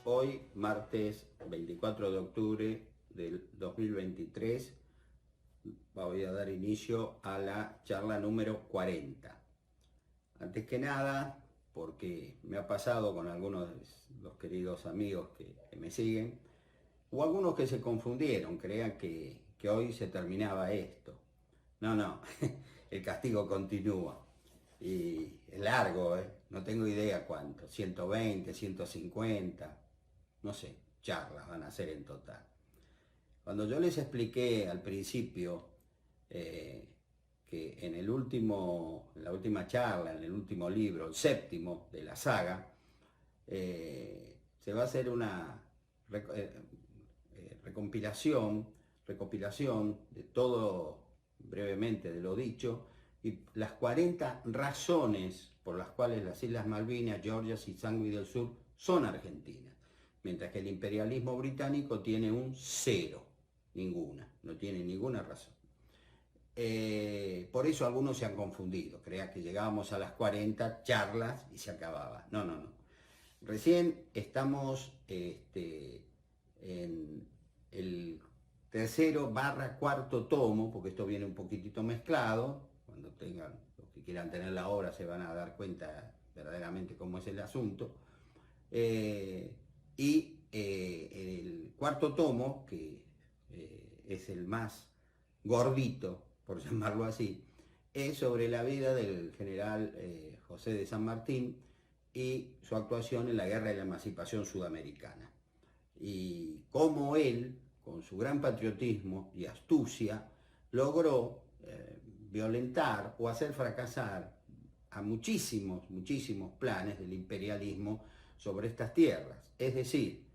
Hoy, martes 24 de octubre del 2023, voy a dar inicio a la charla número 40. Antes que nada, porque me ha pasado con algunos de los queridos amigos que me siguen, o algunos que se confundieron, creían que hoy se terminaba esto. No, el castigo continúa. Y es largo, no tengo idea cuánto, 120, 150, no sé, charlas van a ser en total. Cuando yo les expliqué al principio que en la última charla, en el último libro, el séptimo de la saga, se va a hacer una recopilación de todo brevemente de lo dicho y las 40 razones por las cuales las Islas Malvinas, Georgia y Sandwich del Sur son argentinas, mientras que el imperialismo británico tiene un cero, ninguna, no tiene ninguna razón. Por eso algunos se han confundido, creían que llegábamos a las 40 charlas y se acababa. No. Recién estamos en el tercero / cuarto tomo, porque esto viene un poquitito mezclado. Cuando tengan, los que quieran tener la obra se van a dar cuenta verdaderamente cómo es el asunto. El cuarto tomo, que es el más gordito, por llamarlo así, es sobre la vida del general José de San Martín y su actuación en la Guerra de la Emancipación Sudamericana. Y cómo él, con su gran patriotismo y astucia, logró violentar o hacer fracasar a muchísimos planes del imperialismo sobre estas tierras. Es decir,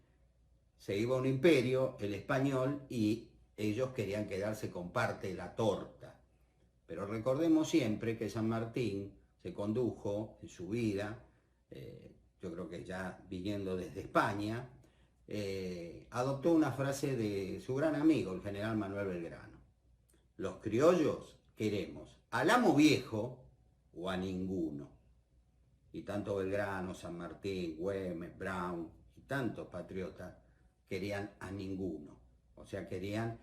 se iba un imperio, el español, y ellos querían quedarse con parte de la torta. Pero recordemos siempre que San Martín se condujo en su vida, yo creo que ya viniendo desde España, adoptó una frase de su gran amigo, el general Manuel Belgrano. Los criollos queremos al amo viejo o a ninguno. Y tanto Belgrano, San Martín, Güemes, Brown y tantos patriotas querían a ninguno. O sea, querían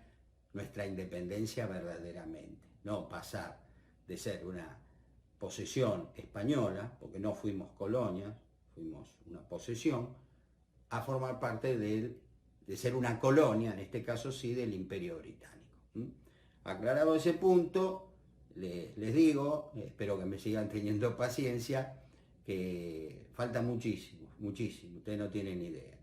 nuestra independencia verdaderamente. No pasar de ser una posesión española, porque no fuimos colonias, fuimos una posesión, a formar parte de ser una colonia, en este caso sí, del Imperio Británico. Aclarado ese punto, les digo, espero que me sigan teniendo paciencia, que falta muchísimo, ustedes no tienen idea.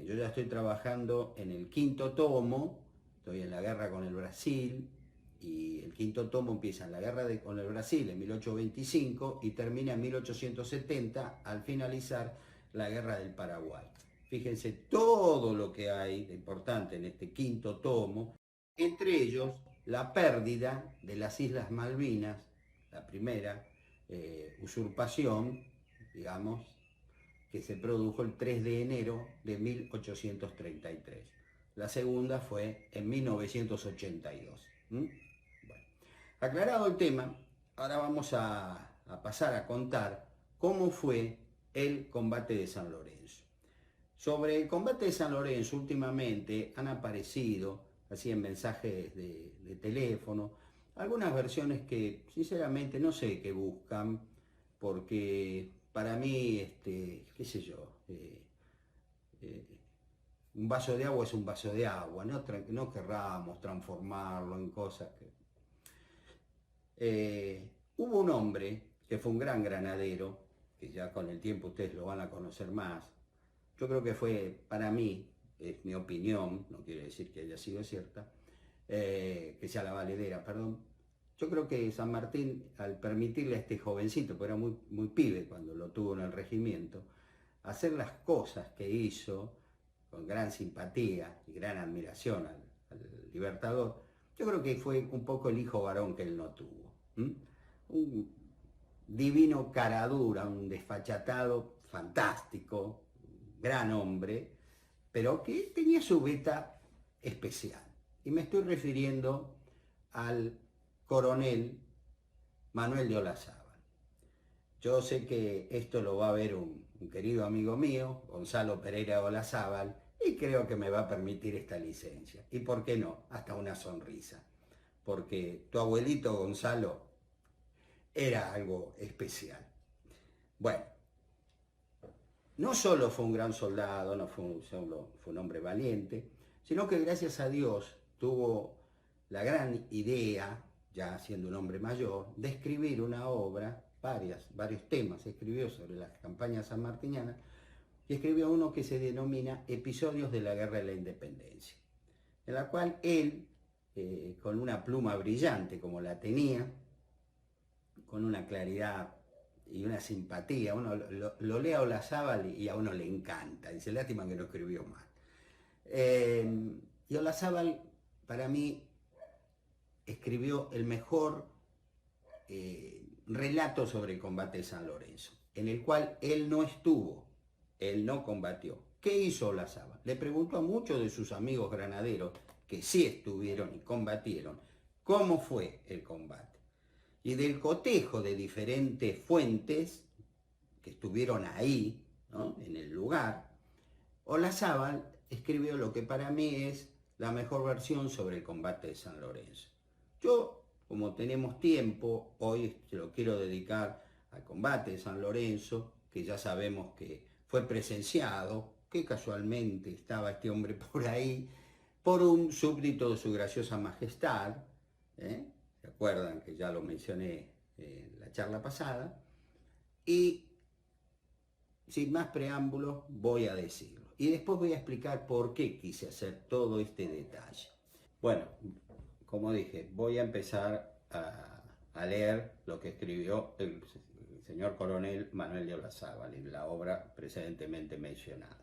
Yo ya estoy trabajando en el quinto tomo, estoy en la guerra con el Brasil, y el quinto tomo empieza en la guerra con el Brasil en 1825 y termina en 1870 al finalizar la guerra del Paraguay. Fíjense todo lo que hay de importante en este quinto tomo, entre ellos la pérdida de las Islas Malvinas, la primera usurpación, digamos, que se produjo el 3 de enero de 1833. La segunda fue en 1982. Bueno, aclarado el tema, ahora vamos a pasar a contar cómo fue el combate de San Lorenzo. Sobre el combate de San Lorenzo últimamente han aparecido, así en mensajes de teléfono, algunas versiones que sinceramente no sé qué buscan, porque para mí, qué sé yo, un vaso de agua es un vaso de agua, no querramos transformarlo en cosas que... Hubo un hombre que fue un gran granadero, que ya con el tiempo ustedes lo van a conocer más. Yo creo que fue, para mí, es mi opinión, no quiere decir que haya sido cierta, que sea la valedera, perdón. Yo creo que San Martín, al permitirle a este jovencito, porque era muy pibe cuando lo tuvo en el regimiento, hacer las cosas que hizo, con gran simpatía y gran admiración al Libertador, yo creo que fue un poco el hijo varón que él no tuvo. Un divino caradura, un desfachatado fantástico, gran hombre, pero que tenía su beta especial. Y me estoy refiriendo al coronel Manuel de Olazábal. Yo sé que esto lo va a ver un un querido amigo mío, Gonzalo Pereira Olazábal, y creo que me va a permitir esta licencia. Y por qué no, hasta una sonrisa. Porque tu abuelito Gonzalo era algo especial. Bueno, no solo fue un gran soldado, no fue un hombre valiente, sino que gracias a Dios tuvo la gran idea, ya siendo un hombre mayor, de escribir una obra, varios temas escribió sobre las campañas sanmartinianas, y escribió uno que se denomina Episodios de la Guerra de la Independencia, en la cual él, con una pluma brillante como la tenía, con una claridad y una simpatía, uno lo lee a Olazábal y a uno le encanta, dice, lástima que no escribió mal. Y Olazábal, para mí, escribió el mejor relato sobre el combate de San Lorenzo, en el cual él no estuvo, él no combatió. ¿Qué hizo Olazábal? Le preguntó a muchos de sus amigos granaderos, que sí estuvieron y combatieron, cómo fue el combate. Y del cotejo de diferentes fuentes que estuvieron ahí, ¿no?, en el lugar, Olazábal escribió lo que para mí es la mejor versión sobre el combate de San Lorenzo. Yo, como tenemos tiempo, hoy se lo quiero dedicar al combate de San Lorenzo, que ya sabemos que fue presenciado, que casualmente estaba este hombre por ahí, por un súbdito de su graciosa majestad, ¿se acuerdan que ya lo mencioné en la charla pasada? Y sin más preámbulos voy a decirlo. Y después voy a explicar por qué quise hacer todo este detalle. Bueno, como dije, voy a empezar a leer lo que escribió el señor coronel Manuel de Olazábal en la obra precedentemente mencionada.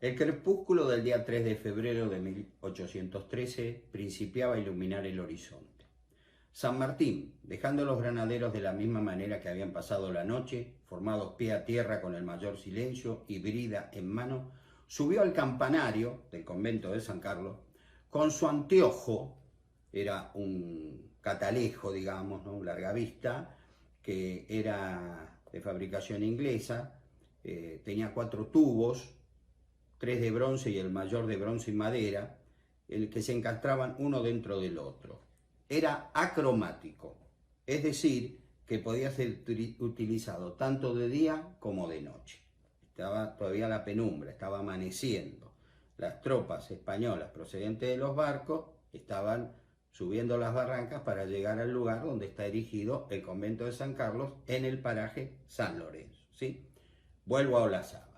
El crepúsculo del día 3 de febrero de 1813 principiaba a iluminar el horizonte. San Martín, dejando a los granaderos de la misma manera que habían pasado la noche, formados pie a tierra con el mayor silencio y brida en mano, subió al campanario del convento de San Carlos con su anteojo, era un catalejo, digamos, ¿no?, un largavista, que era de fabricación inglesa, tenía 4 tubos, 3 de bronce y el mayor de bronce y madera, el que se encastraban uno dentro del otro. Era acromático, es decir, que podía ser utilizado tanto de día como de noche. Estaba todavía la penumbra, estaba amaneciendo. Las tropas españolas procedentes de los barcos estaban subiendo las barrancas para llegar al lugar donde está erigido el convento de San Carlos, en el paraje San Lorenzo, ¿sí? Vuelvo a Olazábal.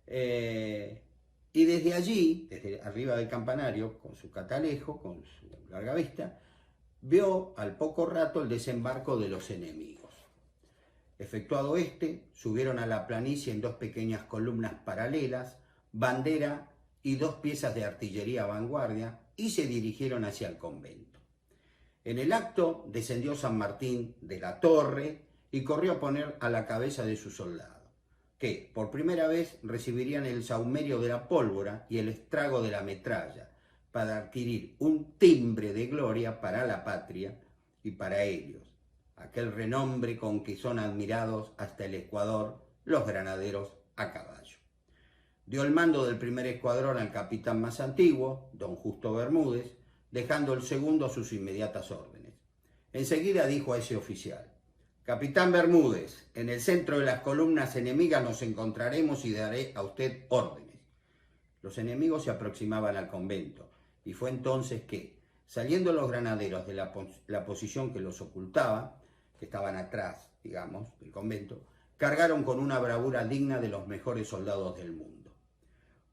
Y desde allí, desde arriba del campanario, con su catalejo, con su larga vista, vio al poco rato el desembarco de los enemigos. Efectuado este, subieron a la planicie en 2 pequeñas columnas paralelas, bandera y 2 piezas de artillería a vanguardia, y se dirigieron hacia el convento. En el acto descendió San Martín de la torre y corrió a poner a la cabeza de sus soldados, que por primera vez recibirían el sahumerio de la pólvora y el estrago de la metralla, para adquirir un timbre de gloria para la patria y para ellos, aquel renombre con que son admirados hasta el Ecuador los granaderos a caballo. Dio el mando del primer escuadrón al capitán más antiguo, don Justo Bermúdez, dejando el segundo a sus inmediatas órdenes. Enseguida dijo a ese oficial: «Capitán Bermúdez, en el centro de las columnas enemigas nos encontraremos y daré a usted órdenes». Los enemigos se aproximaban al convento, y fue entonces que, saliendo los granaderos de la posición que los ocultaba, que estaban atrás, digamos, del convento, cargaron con una bravura digna de los mejores soldados del mundo.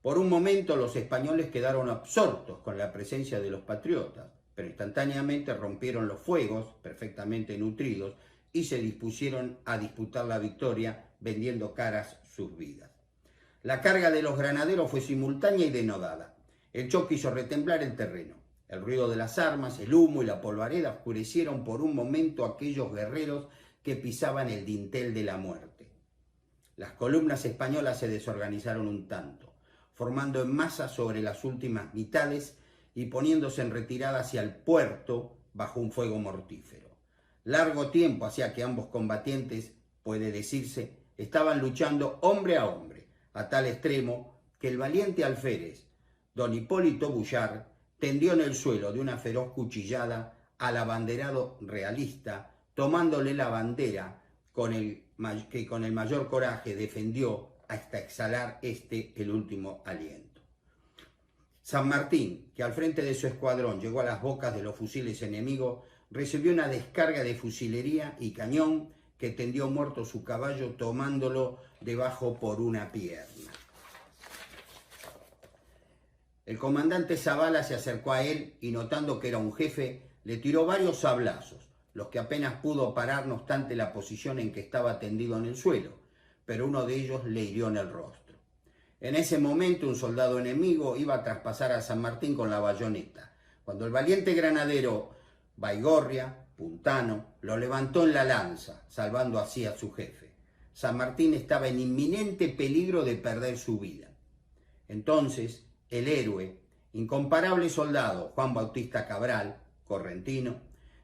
Por un momento los españoles quedaron absortos con la presencia de los patriotas, pero instantáneamente rompieron los fuegos, perfectamente nutridos, y se dispusieron a disputar la victoria, vendiendo caras sus vidas. La carga de los granaderos fue simultánea y denodada. El choque hizo retemblar el terreno. El ruido de las armas, el humo y la polvareda oscurecieron por un momento a aquellos guerreros que pisaban el dintel de la muerte. Las columnas españolas se desorganizaron un tanto, formando en masa sobre las últimas mitades y poniéndose en retirada hacia el puerto bajo un fuego mortífero. Largo tiempo hacía que ambos combatientes, puede decirse, estaban luchando hombre a hombre, a tal extremo que el valiente alférez, don Hipólito Bullard, tendió en el suelo de una feroz cuchillada al abanderado realista, tomándole la bandera que con el mayor coraje defendió hasta exhalar el último aliento. San Martín, que al frente de su escuadrón llegó a las bocas de los fusiles enemigos, recibió una descarga de fusilería y cañón que tendió muerto su caballo tomándolo debajo por una pierna. El comandante Zavala se acercó a él y notando que era un jefe, le tiró varios sablazos, los que apenas pudo parar no obstante la posición en que estaba tendido en el suelo, pero uno de ellos le hirió en el rostro. En ese momento un soldado enemigo iba a traspasar a San Martín con la bayoneta, cuando el valiente granadero Baigorria, puntano, lo levantó en la lanza, salvando así a su jefe. San Martín estaba en inminente peligro de perder su vida. Entonces, el héroe, incomparable soldado Juan Bautista Cabral, correntino,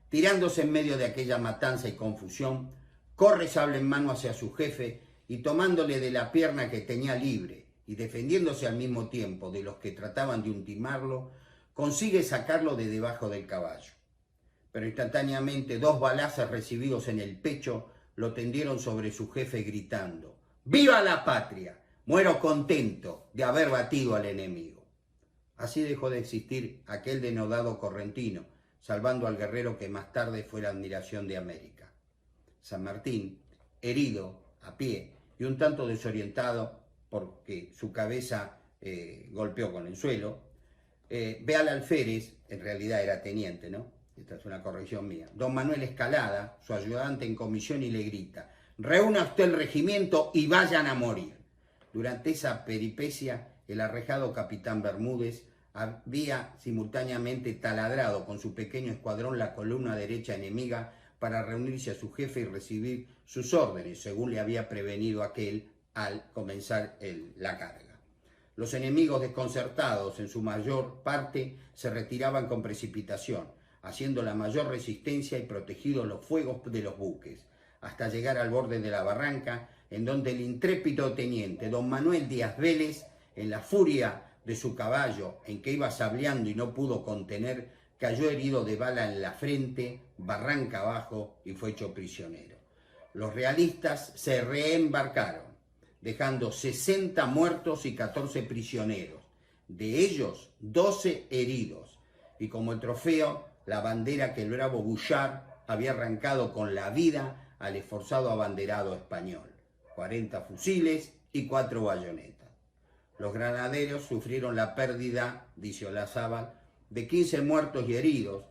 tirándose en medio de aquella matanza y confusión, corre sable en mano hacia su jefe y tomándole de la pierna que tenía libre y defendiéndose al mismo tiempo de los que trataban de ultimarlo, consigue sacarlo de debajo del caballo. Pero instantáneamente 2 balazos recibidos en el pecho lo tendieron sobre su jefe gritando: ¡Viva la patria! Muero contento de haber batido al enemigo. Así dejó de existir aquel denodado correntino, salvando al guerrero que más tarde fue la admiración de América. San Martín, herido, a pie y un tanto desorientado porque su cabeza golpeó con el suelo, ve al alférez, en realidad era teniente, ¿no? Esta es una corrección mía, don Manuel Escalada, su ayudante en comisión, y le grita: reúna usted el regimiento y vayan a morir. Durante esa peripecia, el arrejado capitán Bermúdez había simultáneamente taladrado con su pequeño escuadrón la columna derecha enemiga para reunirse a su jefe y recibir sus órdenes, según le había prevenido aquel al comenzar la carga. Los enemigos, desconcertados en su mayor parte, se retiraban con precipitación, haciendo la mayor resistencia y protegidos los fuegos de los buques, hasta llegar al borde de la barranca, en donde el intrépido teniente don Manuel Díaz Vélez, en la furia de su caballo, en que iba sableando y no pudo contener, cayó herido de bala en la frente, barranca abajo, y fue hecho prisionero. Los realistas se reembarcaron, dejando 60 muertos y 14 prisioneros, de ellos 12 heridos, y como el trofeo, la bandera que el bravo Bullard había arrancado con la vida al esforzado abanderado español, 40 fusiles y 4 bayonetas. Los granaderos sufrieron la pérdida, dice Olazábal, de 15 muertos y heridos.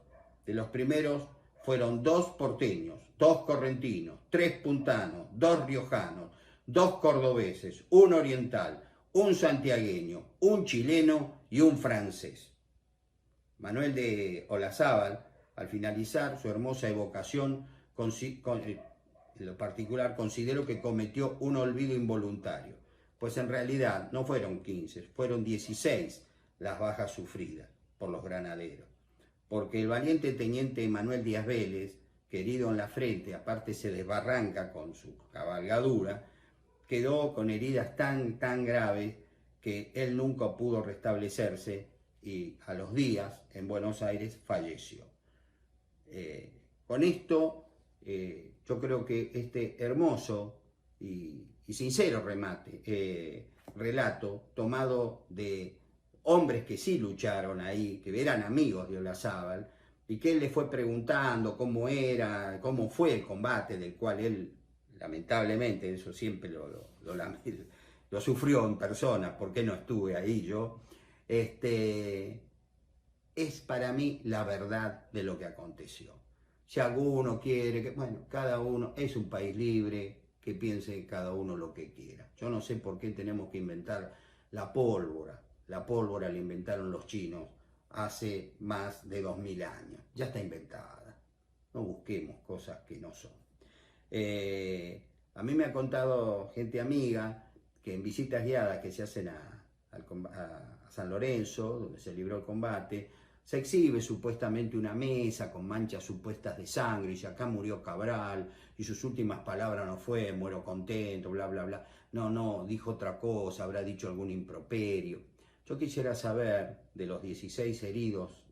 De los primeros fueron 2 porteños, 2 correntinos, 3 puntanos, 2 riojanos, 2 cordobeses, 1 oriental, 1 santiagueño, 1 chileno y 1 francés. Manuel de Olazábal, al finalizar su hermosa evocación, en lo particular considero que cometió un olvido involuntario, pues en realidad no fueron 15, fueron 16 las bajas sufridas por los granaderos, porque el valiente teniente Manuel Díaz Vélez, que herido en la frente, aparte se desbarranca con su cabalgadura, quedó con heridas tan graves que él nunca pudo restablecerse y a los días en Buenos Aires falleció. Con esto yo creo que este hermoso y sincero relato tomado de hombres que sí lucharon ahí, que eran amigos de Olazábal, y que él le fue preguntando cómo fue el combate, del cual él, lamentablemente, eso siempre lo sufrió en persona, porque no estuve ahí yo, es para mí la verdad de lo que aconteció. Si alguno quiere, bueno, cada uno es un país libre, que piense cada uno lo que quiera. Yo no sé por qué tenemos que inventar la pólvora. La pólvora la inventaron los chinos hace más de 2000 años. Ya está inventada. No busquemos cosas que no son. A mí me ha contado gente amiga que en visitas guiadas que se hacen a San Lorenzo, donde se libró el combate, Se exhibe supuestamente una mesa con manchas supuestas de sangre, y dice, acá murió Cabral, y sus últimas palabras no fue, muero contento, bla, bla, bla. No, no, dijo otra cosa, habrá dicho algún improperio. Yo quisiera saber, de los 16 heridos,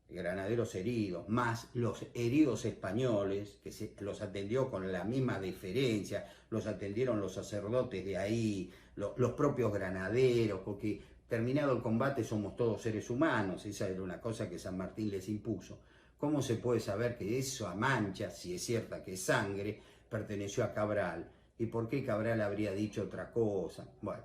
granaderos heridos, más los heridos españoles, que los atendió con la misma deferencia, los atendieron los sacerdotes de ahí, los propios granaderos, porque terminado el combate somos todos seres humanos, esa era una cosa que San Martín les impuso. ¿Cómo se puede saber que esa mancha, si es cierta que es sangre, perteneció a Cabral? ¿Y por qué Cabral habría dicho otra cosa? Bueno,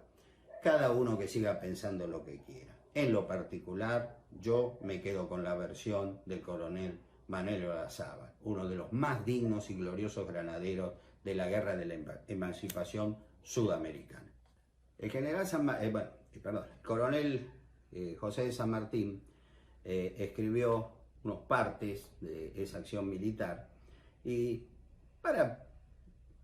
cada uno que siga pensando lo que quiera. En lo particular, yo me quedo con la versión del coronel Manuel Olazábal, uno de los más dignos y gloriosos granaderos de la guerra de la emancipación sudamericana. El general el coronel José de San Martín escribió unos partes de esa acción militar y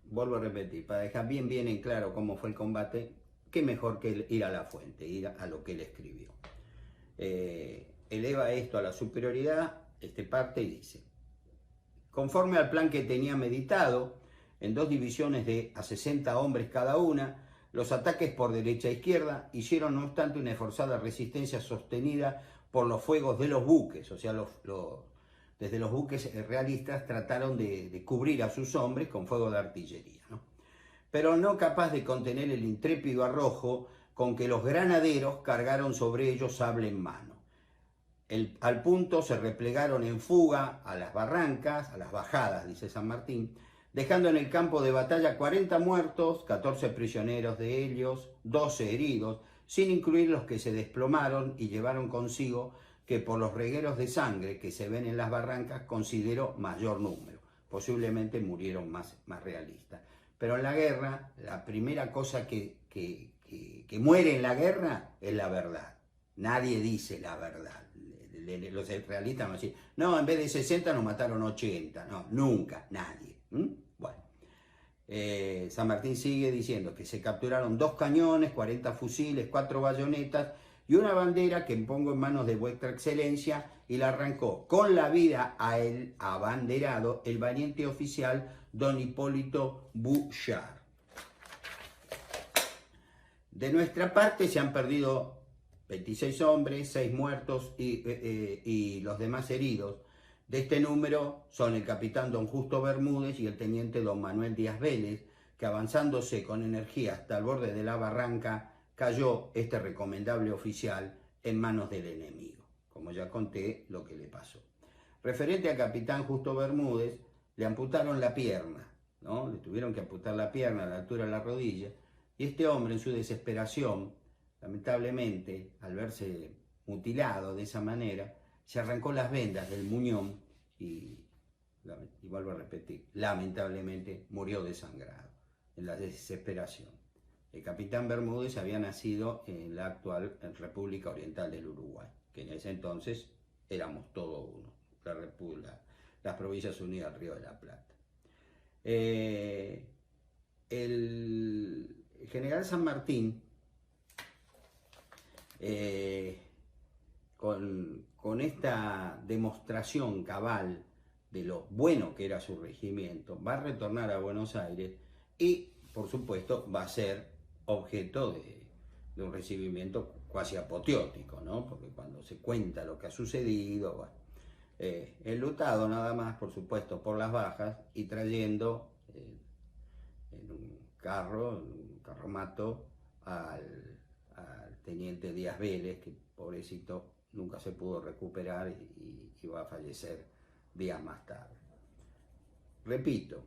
vuelvo a repetir, para dejar bien en claro cómo fue el combate, qué mejor que ir a la fuente, ir a lo que él escribió. Eleva esto a la superioridad, parte y dice, conforme al plan que tenía meditado, en 2 divisiones de a 60 hombres cada una, los ataques por derecha e izquierda hicieron no obstante una esforzada resistencia sostenida por los fuegos de los buques, o sea, desde los buques realistas trataron de cubrir a sus hombres con fuego de artillería, ¿no? Pero no capaz de contener el intrépido arrojo con que los granaderos cargaron sobre ellos sable en mano. Al punto se replegaron en fuga a las barrancas, a las bajadas, dice San Martín, dejando en el campo de batalla 40 muertos, 14 prisioneros de ellos, 12 heridos, sin incluir los que se desplomaron y llevaron consigo, que por los regueros de sangre que se ven en las barrancas considero mayor número. Posiblemente murieron más realistas. Pero en la guerra, la primera cosa que muere en la guerra es la verdad. Nadie dice la verdad. Los realistas van a decir, no, en vez de 60 nos mataron 80. No, nunca, nadie. Bueno, San Martín sigue diciendo que se capturaron 2 cañones, 40 fusiles, 4 bayonetas y una bandera que pongo en manos de vuestra excelencia, y la arrancó con la vida a el abanderado, el valiente oficial don Hipólito Bouchard. De nuestra parte se han perdido 26 hombres, 6 muertos y los demás heridos. De este número son el capitán don Justo Bermúdez y el teniente don Manuel Díaz Vélez, que avanzándose con energía hasta el borde de la barranca, cayó este recomendable oficial en manos del enemigo. Como ya conté lo que le pasó. Referente al capitán Justo Bermúdez, le amputaron la pierna, ¿no? Le tuvieron que amputar la pierna a la altura de la rodilla, y este hombre en su desesperación, lamentablemente, al verse mutilado de esa manera, se arrancó las vendas del muñón y vuelvo a repetir, lamentablemente murió desangrado en la desesperación. El capitán Bermúdez había nacido en la actual República Oriental del Uruguay, que en ese entonces éramos todo uno, las Provincias Unidas del Río de la Plata. El general San Martín, con esta demostración cabal de lo bueno que era su regimiento, va a retornar a Buenos Aires y, por supuesto, va a ser objeto de un recibimiento cuasi apoteótico, ¿no? Porque cuando se cuenta lo que ha sucedido, bueno, enlutado nada más, por supuesto, por las bajas, y trayendo en un carromato al teniente Díaz Vélez, que pobrecito nunca se pudo recuperar y va a fallecer días más tarde. Repito,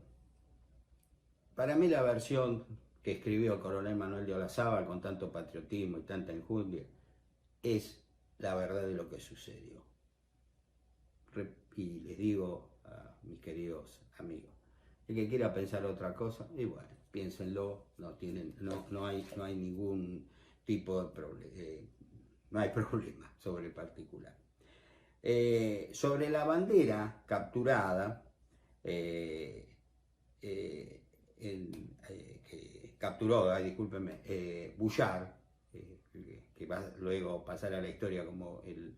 para mí la versión que escribió el coronel Manuel de Olazábal con tanto patriotismo y tanta enjundia es la verdad de lo que sucedió. Y les digo a mis queridos amigos, el que quiera pensar otra cosa, y bueno, piénsenlo, no hay ningún tipo de problema, no hay problema sobre el particular. Sobre la bandera capturada, que capturó, discúlpenme, Bouchard, que va luego a pasar a la historia como el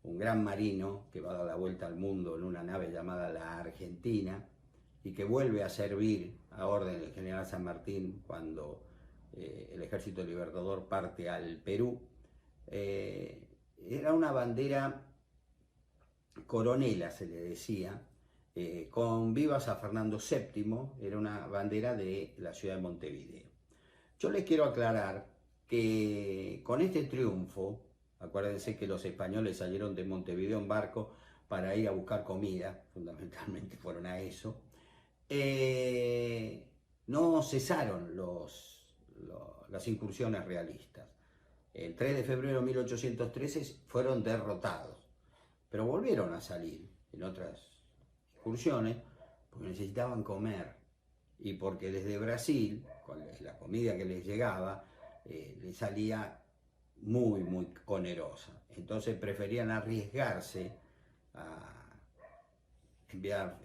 un gran marino que va a dar la vuelta al mundo en una nave llamada la Argentina y que vuelve a servir a orden del general San Martín cuando el Ejército Libertador parte al Perú. Era una bandera coronela, se le decía, con vivas a Fernando VII, era una bandera de la ciudad de Montevideo. Yo les quiero aclarar que con este triunfo, acuérdense que los españoles salieron de Montevideo en barco para ir a buscar comida, fundamentalmente fueron a eso, no cesaron las incursiones realistas. El 3 de febrero de 1813 fueron derrotados, pero volvieron a salir en otras incursiones porque necesitaban comer y porque desde Brasil, con la comida que les llegaba, les salía muy onerosa. Entonces preferían arriesgarse a enviar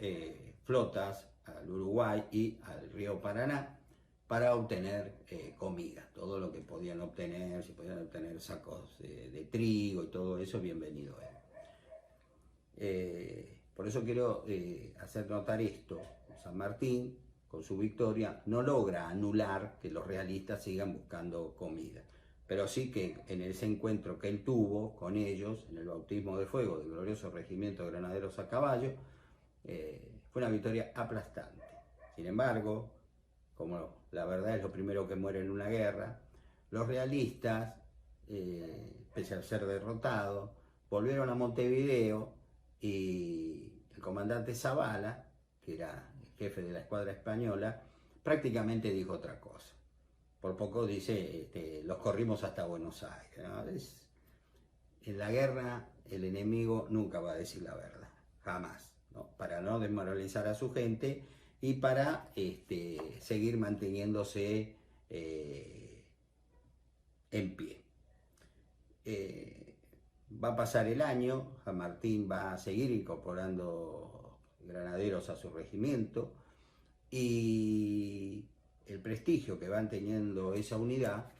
flotas al Uruguay y al río Paraná para obtener comida, todo lo que podían obtener, si podían obtener sacos de trigo y todo eso, bienvenido era. Por eso quiero hacer notar esto. San Martín, con su victoria, no logra anular que los realistas sigan buscando comida, pero sí que en ese encuentro que él tuvo con ellos, en el bautismo de fuego del glorioso regimiento de granaderos a caballo, fue una victoria aplastante. Sin embargo, como la verdad es lo primero que muere en una guerra, los realistas, pese a ser derrotados, volvieron a Montevideo y el comandante Zavala, que era el jefe de la escuadra española, prácticamente dijo otra cosa. Por poco dice, los corrimos hasta Buenos Aires, ¿no? En la guerra el enemigo nunca va a decir la verdad, jamás, ¿no? Para no desmoralizar a su gente y para seguir manteniéndose en pie. Va a pasar el año, San Martín va a seguir incorporando granaderos a su regimiento y el prestigio que van teniendo esa unidad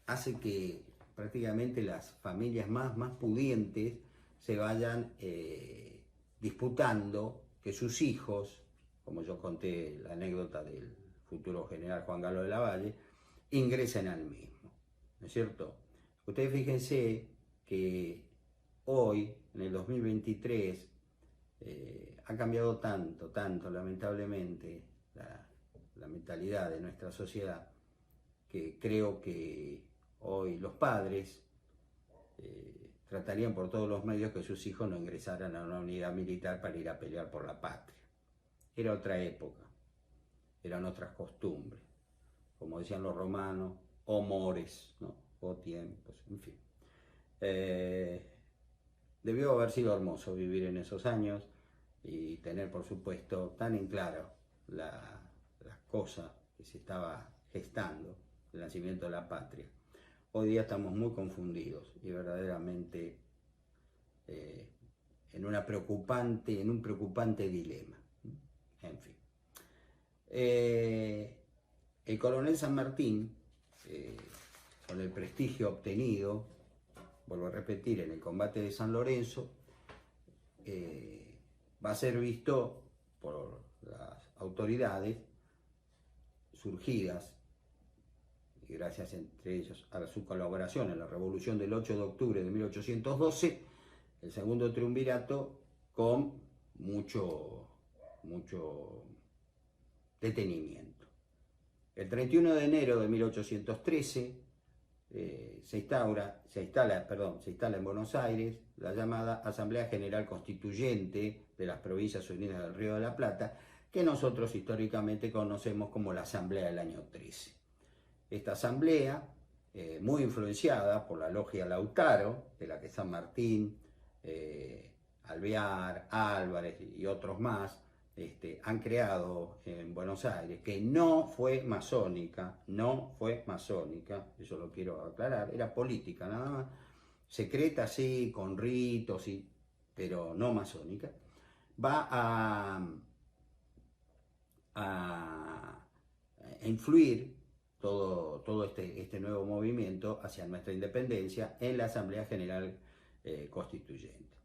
hace que prácticamente las familias más pudientes se vayan disputando que sus hijos, como yo conté la anécdota del futuro general Juan Galo de la Valle, ingresen al mismo, ¿no es cierto? Ustedes fíjense que hoy, en el 2023, ha cambiado tanto, lamentablemente, la mentalidad de nuestra sociedad, que creo que hoy los padres tratarían por todos los medios que sus hijos no ingresaran a una unidad militar para ir a pelear por la patria. Era otra época, eran otras costumbres, como decían los romanos, o mores, ¿no? O tiempos, en fin. Debió haber sido hermoso vivir en esos años y tener, por supuesto, tan en claro la cosa que se estaba gestando, el nacimiento de la patria. Hoy día estamos muy confundidos y verdaderamente en un preocupante dilema. En fin. El coronel San Martín, con el prestigio obtenido, vuelvo a repetir, en el combate de San Lorenzo, va a ser visto por las autoridades surgidas, y gracias entre ellos a su colaboración en la revolución del 8 de octubre de 1812, el segundo triunvirato, con mucho detenimiento. El 31 de enero de 1813 se instala en Buenos Aires la llamada Asamblea General Constituyente de las Provincias Unidas del Río de la Plata, que nosotros históricamente conocemos como la Asamblea del año 13. Esta asamblea, muy influenciada por la logia Lautaro, de la que San Martín, Alvear, Álvarez y otros más han creado en Buenos Aires, que no fue masónica, eso lo quiero aclarar, era política nada más, secreta sí, con ritos, sí, pero no masónica, va a influir todo este nuevo movimiento hacia nuestra independencia en la Asamblea General Constituyente.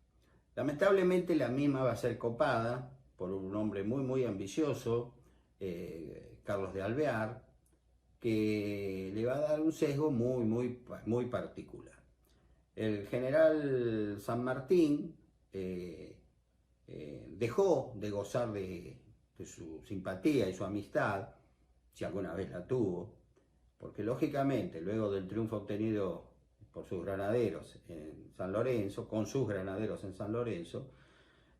Lamentablemente la misma va a ser copada por un hombre muy ambicioso, Carlos de Alvear, que le va a dar un sesgo muy particular. El general San Martín dejó de gozar de su simpatía y su amistad, si alguna vez la tuvo, porque lógicamente luego del triunfo obtenido por sus granaderos en San Lorenzo, con sus granaderos en San Lorenzo,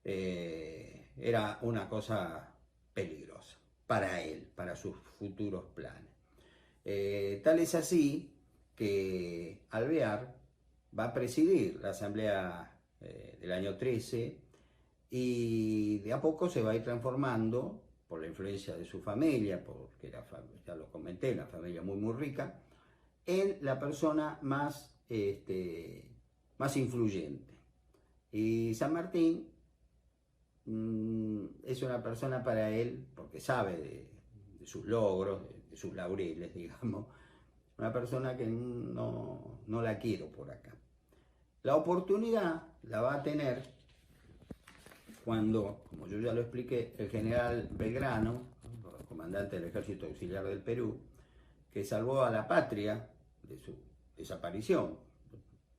era una cosa peligrosa para él, para sus futuros planes. Tal es así que Alvear va a presidir la Asamblea del año 13 y de a poco se va a ir transformando por la influencia de su familia, porque ya lo comenté, una familia muy rica, en la persona más influyente. Y San Martín es una persona para él, porque sabe de sus logros, de sus laureles, digamos, una persona que no la quiero por acá. La oportunidad la va a tener cuando, como yo ya lo expliqué, el general Belgrano, comandante del Ejército Auxiliar del Perú, que salvó a la patria de su desaparición,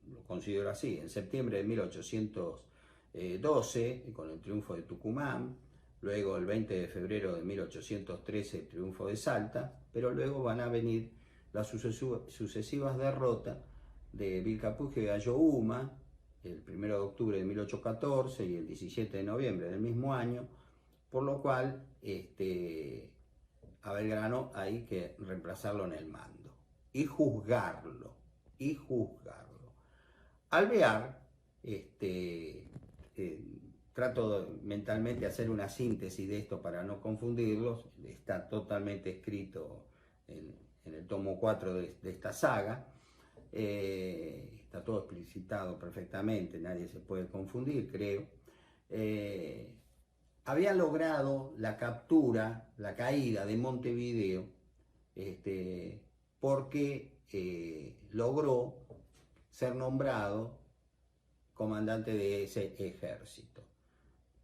lo considero así, en septiembre de 1812, con el triunfo de Tucumán, luego el 20 de febrero de 1813 el triunfo de Salta, pero luego van a venir las sucesivas derrotas de Vilcapugio y Ayohuma, el 1 de octubre de 1814 y el 17 de noviembre del mismo año, por lo cual a Belgrano hay que reemplazarlo en el mando y juzgarlo. Alvear, trato mentalmente de hacer una síntesis de esto para no confundirlos, está totalmente escrito en el tomo 4 de esta saga, está todo explicitado perfectamente, nadie se puede confundir, creo. Había logrado la captura, la caída de Montevideo, porque logró ser nombrado comandante de ese ejército.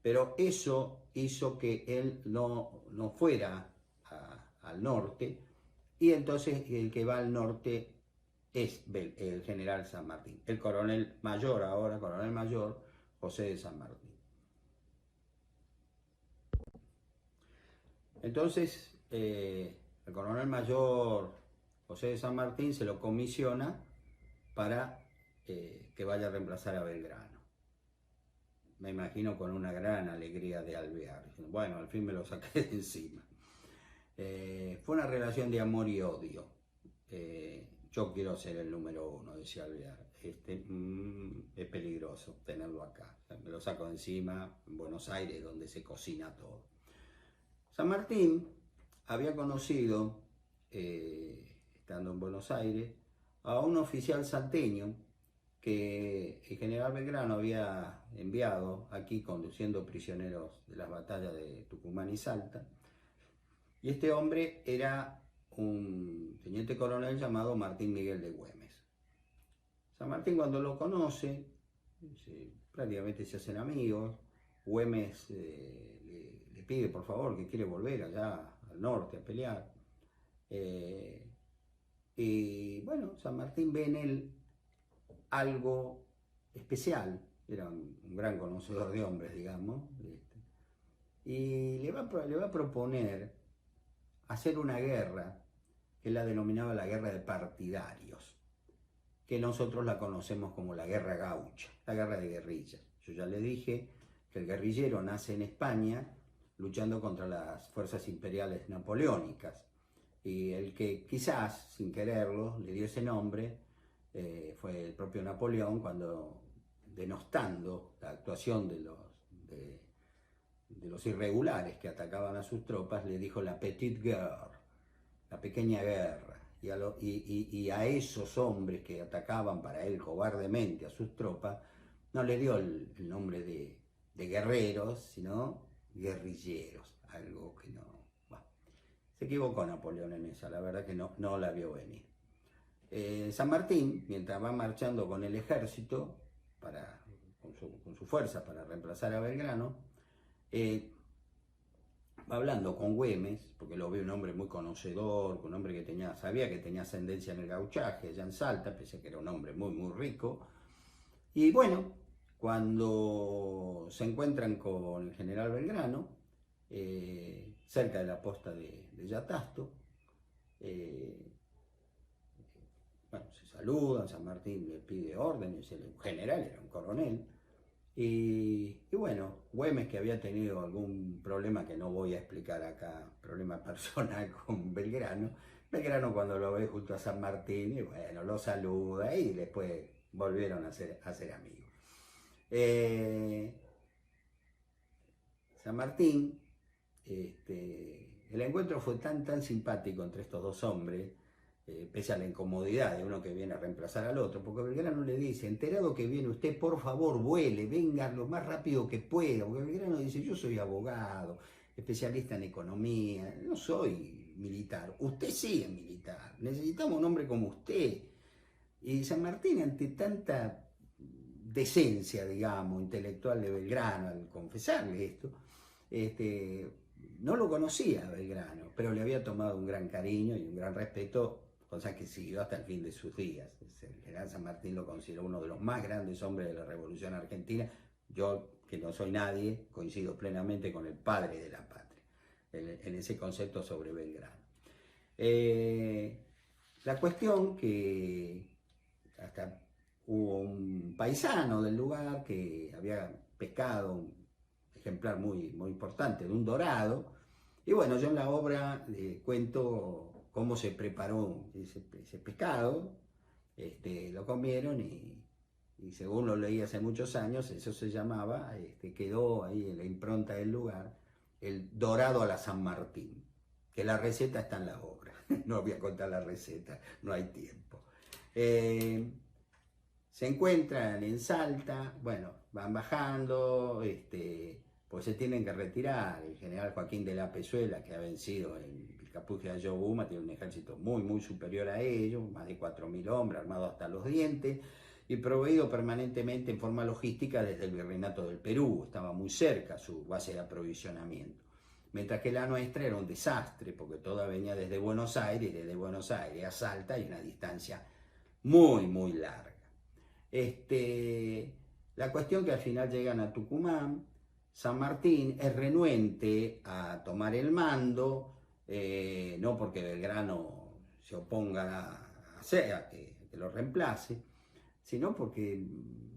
Pero eso hizo que él no fuera al norte, y entonces el que va al norte es el general San Martín, el coronel mayor ahora, coronel mayor José de San Martín. Entonces, el coronel mayor José de San Martín se lo comisiona para que vaya a reemplazar a Belgrano. Me imagino con una gran alegría de Alvear. Bueno, al fin me lo saqué de encima. Fue una relación de amor y odio. Yo quiero ser el número 1, decía Alvear. Es peligroso tenerlo acá. Me lo saco de encima en Buenos Aires, donde se cocina todo. San Martín había conocido, estando en Buenos Aires, a un oficial salteño que el general Belgrano había enviado aquí conduciendo prisioneros de las batallas de Tucumán y Salta. Y este hombre era un teniente coronel llamado Martín Miguel de Güemes. San Martín, cuando lo conoce, prácticamente se hacen amigos. Güemes le pide por favor que quiere volver allá al norte a pelear. Y bueno, San Martín ve en él algo especial, era un gran conocedor de hombres, digamos, y le va a proponer hacer una guerra que él la denominaba la guerra de partidarios, que nosotros la conocemos como la guerra gaucha, la guerra de guerrillas. Yo ya le dije que el guerrillero nace en España luchando contra las fuerzas imperiales napoleónicas, y el que quizás sin quererlo le dio ese nombre fue el propio Napoleón, cuando, denostando la actuación de los irregulares que atacaban a sus tropas, le dijo la petite guerre, la pequeña guerra, y a esos hombres que atacaban para él cobardemente a sus tropas, no le dio el nombre de guerreros, sino guerrilleros, algo que no... Bueno. Se equivocó Napoleón en esa, la verdad que no la vio venir. San Martín, mientras va marchando con el ejército, con su fuerza para reemplazar a Belgrano, va hablando con Güemes, porque lo ve un hombre muy conocedor, un hombre que sabía que tenía ascendencia en el gauchaje, allá en Salta, pese a que era un hombre muy, muy rico. Y bueno, cuando se encuentran con el general Belgrano, cerca de la posta de Yatasto, bueno, se saludan, San Martín le pide órdenes, un general, era un coronel. Y bueno, Güemes, que había tenido algún problema que no voy a explicar acá, problema personal con Belgrano, cuando lo ve junto a San Martín, y bueno, lo saluda y después volvieron a ser amigos. San Martín, el encuentro fue tan simpático entre estos dos hombres, pese a la incomodidad de uno que viene a reemplazar al otro, porque Belgrano le dice: enterado que viene usted, por favor vuele, venga lo más rápido que pueda, porque Belgrano dice: yo soy abogado, especialista en economía, no soy militar, usted sí es militar, necesitamos un hombre como usted. Y San Martín, ante tanta decencia, digamos, intelectual de Belgrano, al confesarle esto, no lo conocía a Belgrano, pero le había tomado un gran cariño y un gran respeto, cosa que siguió hasta el fin de sus días. El general San Martín lo consideró uno de los más grandes hombres de la Revolución Argentina. Yo, que no soy nadie, coincido plenamente con el padre de la patria, en ese concepto sobre Belgrano. La cuestión que hasta hubo un paisano del lugar que había pescado un ejemplar muy, muy importante de un dorado, y bueno, yo en la obra cuento cómo se preparó ese pescado, lo comieron y según lo leí hace muchos años, eso se llamaba, quedó ahí en la impronta del lugar, el dorado a la San Martín, que la receta está en la obra. No voy a contar la receta, no hay tiempo. Se encuentran en Salta, bueno, van bajando, pues se tienen que retirar. El general Joaquín de la Pezuela, que ha vencido en Vilcapugio de Ayohuma, tiene un ejército muy, muy superior a ellos, más de 4.000 hombres, armados hasta los dientes, y proveído permanentemente en forma logística desde el Virreinato del Perú. Estaba muy cerca su base de aprovisionamiento. Mientras que la nuestra era un desastre, porque toda venía desde Buenos Aires, a Salta hay una distancia muy, muy larga. La cuestión que al final llegan a Tucumán. San Martín es renuente a tomar el mando, no porque Belgrano se oponga a que lo reemplace, sino porque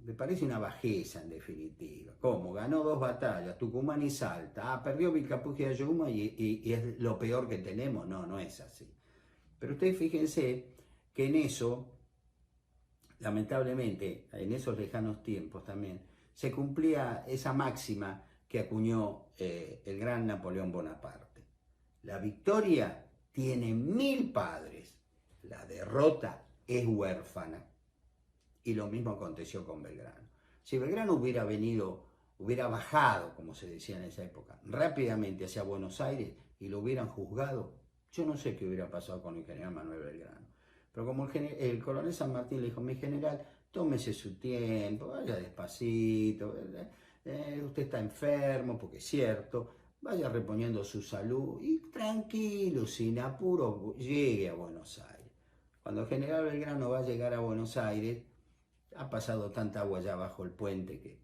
me parece una bajeza en definitiva. ¿Cómo? Ganó 2 batallas, Tucumán y Salta. Perdió Vilcapugio de Ayohuma y es lo peor que tenemos. No es así. Pero ustedes fíjense que en eso, lamentablemente, en esos lejanos tiempos también, se cumplía esa máxima que acuñó el gran Napoleón Bonaparte. La victoria tiene 1000 padres, la derrota es huérfana. Y lo mismo aconteció con Belgrano. Si Belgrano hubiera bajado, como se decía en esa época, rápidamente hacia Buenos Aires y lo hubieran juzgado, yo no sé qué hubiera pasado con el general Manuel Belgrano. Pero como el coronel San Martín le dijo: mi general, tómese su tiempo, vaya despacito, usted está enfermo, porque es cierto, vaya reponiendo su salud y tranquilo, sin apuro, llegue a Buenos Aires. Cuando el general Belgrano va a llegar a Buenos Aires, ha pasado tanta agua allá bajo el puente que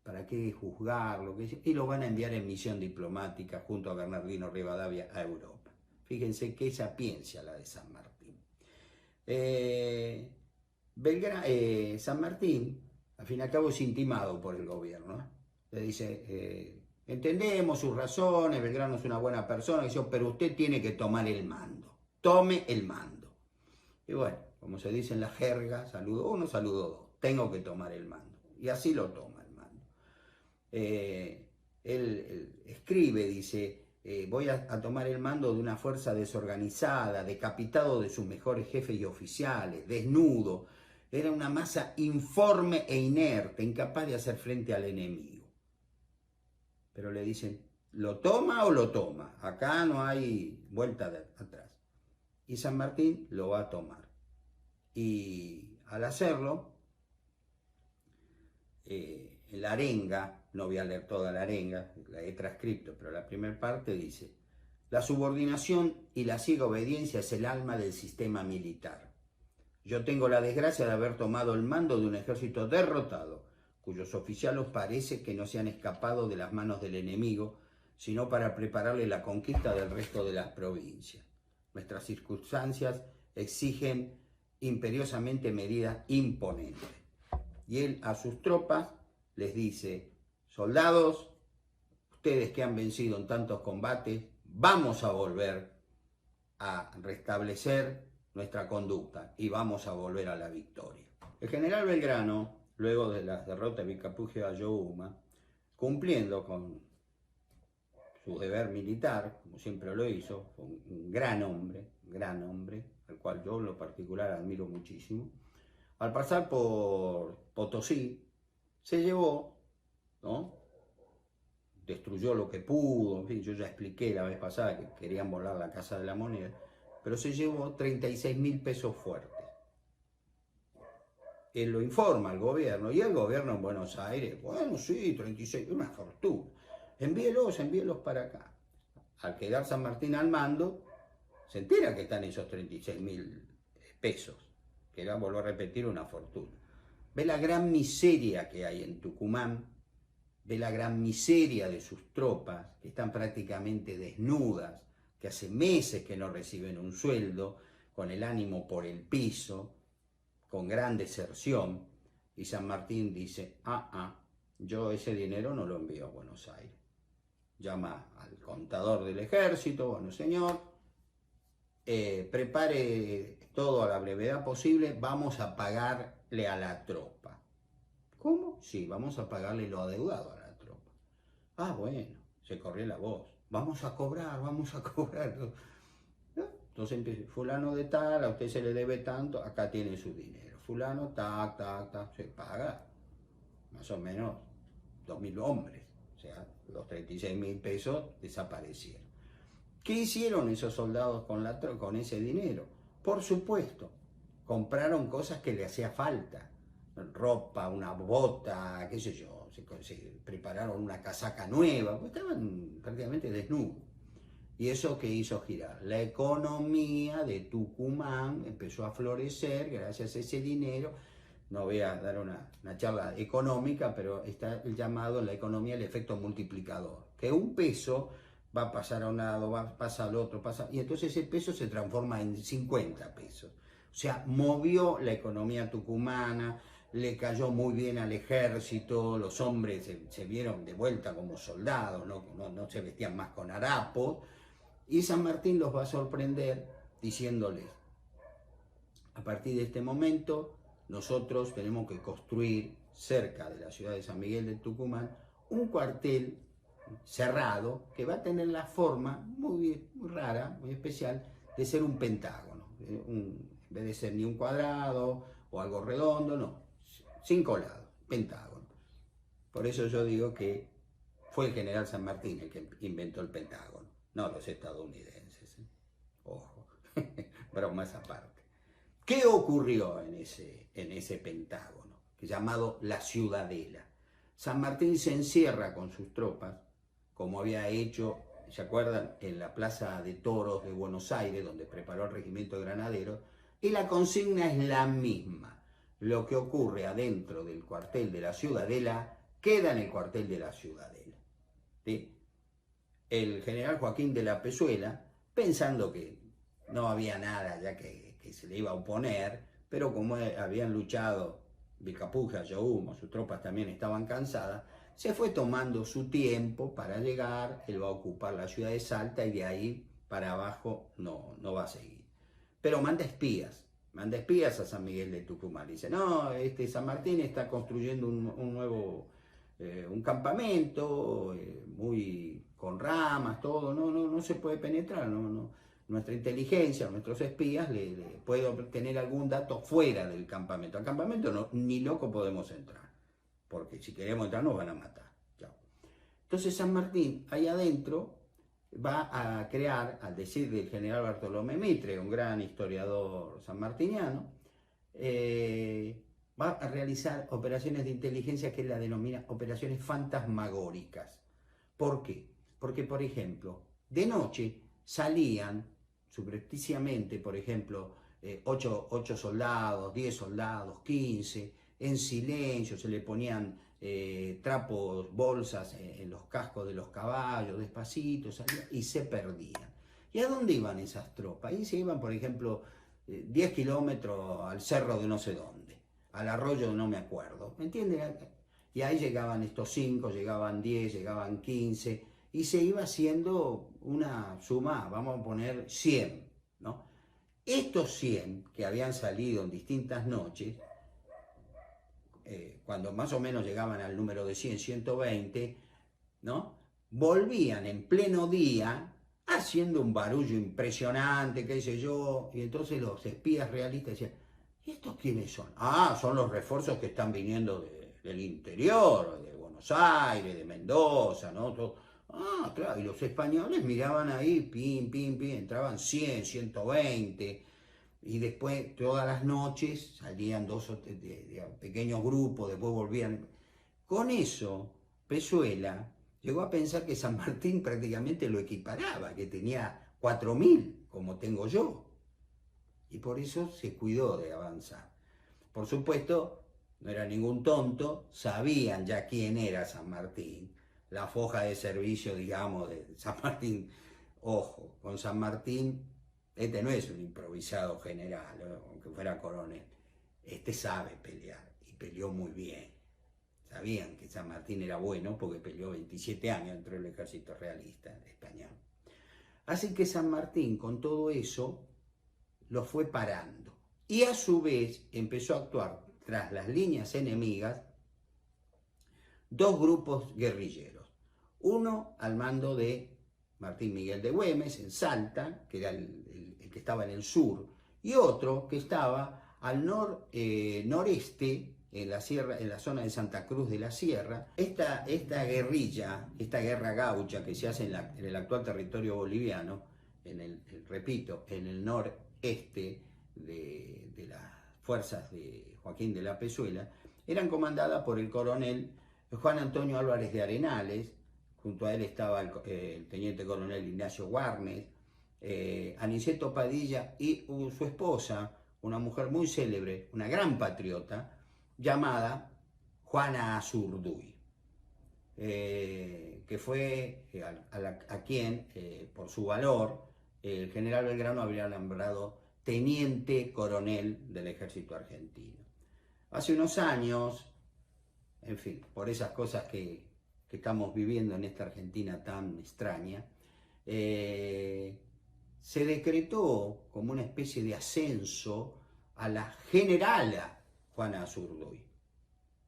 para qué juzgarlo, y lo van a enviar en misión diplomática junto a Bernardino Rivadavia a Europa. Fíjense qué sapiencia la de San Martín. San Martín, al fin y al cabo, es intimado por el gobierno, ¿no? Le dice: entendemos sus razones, Belgrano es una buena persona, pero usted tiene que tomar el mando. Tome el mando. Y bueno, como se dice en la jerga, saludo uno, saludo dos. Tengo que tomar el mando. Y así lo toma el mando. Él escribe, dice: voy a tomar el mando de una fuerza desorganizada, decapitado de sus mejores jefes y oficiales, desnudo. Era una masa informe e inerte, incapaz de hacer frente al enemigo. Pero le dicen: lo toma o lo toma. Acá no hay vuelta atrás. Y San Martín lo va a tomar. Y al hacerlo, la arenga, no voy a leer toda la arenga, la he transcrito, pero la primera parte dice: la subordinación y la ciega obediencia es el alma del sistema militar. Yo tengo la desgracia de haber tomado el mando de un ejército derrotado, cuyos oficiales parece que no se han escapado de las manos del enemigo, sino para prepararle la conquista del resto de las provincias. Nuestras circunstancias exigen imperiosamente medidas imponentes. Y él a sus tropas les dice: soldados, ustedes que han vencido en tantos combates, vamos a volver a restablecer nuestra conducta y vamos a volver a la victoria. El general Belgrano, luego de la derrota de Vilcapugio y Ayohuma, cumpliendo con su deber militar, como siempre lo hizo, fue un gran hombre, al cual yo en lo particular admiro muchísimo. Al pasar por Potosí, se llevó, ¿no?, destruyó lo que pudo, en fin, yo ya expliqué la vez pasada que querían volar la Casa de la Moneda, pero se llevó 36.000 pesos fuertes. Él lo informa al gobierno, y el gobierno en Buenos Aires, bueno, sí, 36, una fortuna, envíelos para acá. Al quedar San Martín al mando, se entera que están esos 36.000 pesos, que era, vuelvo a repetir, una fortuna. Ve la gran miseria que hay en Tucumán, ve la gran miseria de sus tropas, que están prácticamente desnudas, que hace meses que no reciben un sueldo, con el ánimo por el piso, con gran deserción, y San Martín dice: yo ese dinero no lo envío a Buenos Aires. Llama al contador del ejército: bueno, señor, prepare todo a la brevedad posible, vamos a pagarle a la tropa. ¿Cómo? Sí, vamos a pagarle lo adeudado a la tropa. Bueno, se corrió la voz. Vamos a cobrar. Entonces empieza: fulano de tal, a usted se le debe tanto, acá tiene su dinero. Fulano, tac, se paga. Más o menos 2.000 hombres. O sea, los 36.000 pesos desaparecieron. ¿Qué hicieron esos soldados con ese dinero? Por supuesto, compraron cosas que le hacía falta. Ropa, una bota, qué sé yo, se prepararon una casaca nueva, pues estaban prácticamente desnudos. Y eso que hizo girar. La economía de Tucumán empezó a florecer gracias a ese dinero. No voy a dar una charla económica, pero está el llamado en la economía el efecto multiplicador. Que un peso va a pasar a un lado, pasa al otro, y entonces ese peso se transforma en 50 pesos. O sea, movió la economía tucumana, le cayó muy bien al ejército, los hombres se vieron de vuelta como soldados, no se vestían más con harapos, y San Martín los va a sorprender diciéndoles: a partir de este momento nosotros tenemos que construir cerca de la ciudad de San Miguel de Tucumán un cuartel cerrado que va a tener la forma muy rara, muy especial, de ser un pentágono. En vez de ser ni un cuadrado o algo redondo, no, 5 lados, pentágono. Por eso yo digo que fue el general San Martín el que inventó el pentágono, no los estadounidenses. Ojo, bromas aparte. ¿Qué ocurrió en ese pentágono, llamado la Ciudadela? San Martín se encierra con sus tropas, como había hecho, ¿se acuerdan?, en la Plaza de Toros de Buenos Aires, donde preparó el regimiento de granaderos, y la consigna es la misma. Lo que ocurre adentro del cuartel de la Ciudadela queda en el cuartel de la Ciudadela. ¿Sí? El general Joaquín de la Pezuela, pensando que no había nada ya que se le iba a oponer, pero como habían luchado Vilcapugio, Ayohuma, sus tropas también estaban cansadas, se fue tomando su tiempo para llegar. Él va a ocupar la ciudad de Salta y de ahí para abajo no va a seguir. Pero manda espías a San Miguel de Tucumán. Dice: no, San Martín está construyendo un nuevo un campamento muy con ramas, todo, no se puede penetrar, nuestra inteligencia, nuestros espías le puede obtener algún dato fuera del campamento. Al campamento ni loco podemos entrar, porque si queremos entrar nos van a matar. Chao. Entonces San Martín, ahí adentro, va a crear, al decir del general Bartolomé Mitre, un gran historiador sanmartiniano, va a realizar operaciones de inteligencia que él la denomina operaciones fantasmagóricas. ¿Por qué? Porque, por ejemplo, de noche salían subrepticiamente, por ejemplo, 8 soldados, 10 soldados, 15, en silencio, se le ponían trapos, bolsas en los cascos de los caballos, despacito, salían y se perdían. ¿Y a dónde iban esas tropas? Ahí se iban, por ejemplo, 10 kilómetros al cerro de no sé dónde, al arroyo de no me acuerdo, ¿me entienden? Y ahí llegaban estos 5, llegaban 10, llegaban 15, y se iba haciendo una suma, vamos a poner 100, ¿no? Estos 100 que habían salido en distintas noches, cuando más o menos llegaban al número de 100, 120, ¿no? Volvían en pleno día haciendo un barullo impresionante, qué sé yo, y entonces los espías realistas decían, ¿y estos quiénes son? Ah, son los refuerzos que están viniendo del interior, de Buenos Aires, de Mendoza, ¿no? Todo. Ah, claro, y los españoles miraban ahí, pim, pim, pim, entraban 100, 120, y después todas las noches salían dos de pequeños grupos, después volvían. Con eso, Pezuela llegó a pensar que San Martín prácticamente lo equiparaba, que tenía 4.000, como tengo yo, y por eso se cuidó de avanzar. Por supuesto, no era ningún tonto, sabían ya quién era San Martín, la foja de servicio, digamos, de San Martín. Ojo, con San Martín, este no es un improvisado general, aunque fuera coronel, este sabe pelear, y peleó muy bien. Sabían que San Martín era bueno porque peleó 27 años dentro del ejército realista español. Así que San Martín, con todo eso, lo fue parando. Y a su vez empezó a actuar tras las líneas enemigas dos grupos guerrilleros. Uno al mando de Martín Miguel de Güemes en Salta, que era el que estaba en el sur, y otro que estaba al noreste, en la sierra, en la zona de Santa Cruz de la Sierra. Esta guerrilla, esta guerra gaucha que se hace en el actual territorio boliviano, repito, en el noreste de las fuerzas de Joaquín de la Pezuela, eran comandadas por el coronel Juan Antonio Álvarez de Arenales. Junto a él estaba el teniente coronel Ignacio Warnes, Aniceto Padilla y su esposa, una mujer muy célebre, una gran patriota, llamada Juana Azurduy, que fue a quien, por su valor, el general Belgrano habría nombrado teniente coronel del ejército argentino. Hace unos años, en fin, por esas cosas que estamos viviendo en esta Argentina tan extraña, se decretó como una especie de ascenso a la generala Juana Azurduy.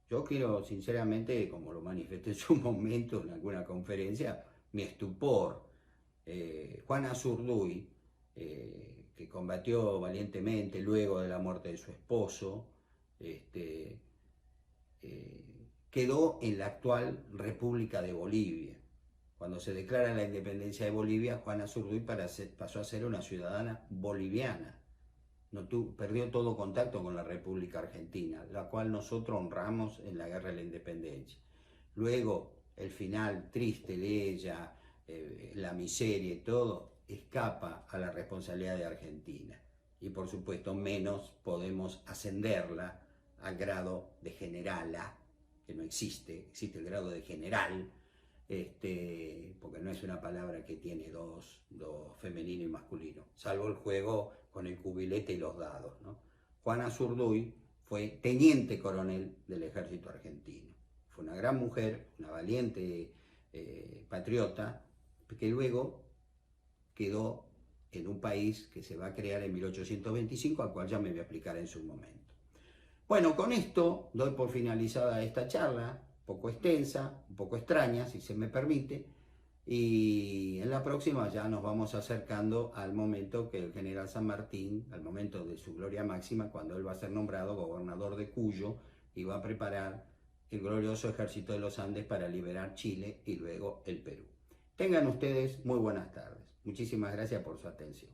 Yo quiero sinceramente, como lo manifesté en su momento en alguna conferencia, mi estupor. Juana Azurduy, que combatió valientemente luego de la muerte de su esposo, quedó en la actual República de Bolivia. Cuando se declara la independencia de Bolivia, Juana Azurduy pasó a ser una ciudadana boliviana. Perdió todo contacto con la República Argentina, la cual nosotros honramos en la Guerra de la Independencia. Luego, el final triste de ella, la miseria y todo, escapa a la responsabilidad de Argentina. Y por supuesto, menos podemos ascenderla al grado de generala, que no existe, existe el grado de general, porque no es una palabra que tiene dos femenino y masculino, salvo el juego con el cubilete y los dados, ¿no? Juana Azurduy fue teniente coronel del ejército argentino. Fue una gran mujer, una valiente patriota, que luego quedó en un país que se va a crear en 1825, al cual ya me voy a explicar en su momento. Bueno, con esto doy por finalizada esta charla, un poco extensa, un poco extraña, si se me permite, y en la próxima ya nos vamos acercando al momento que el general San Martín, al momento de su gloria máxima, cuando él va a ser nombrado gobernador de Cuyo y va a preparar el glorioso ejército de los Andes para liberar Chile y luego el Perú. Tengan ustedes muy buenas tardes. Muchísimas gracias por su atención.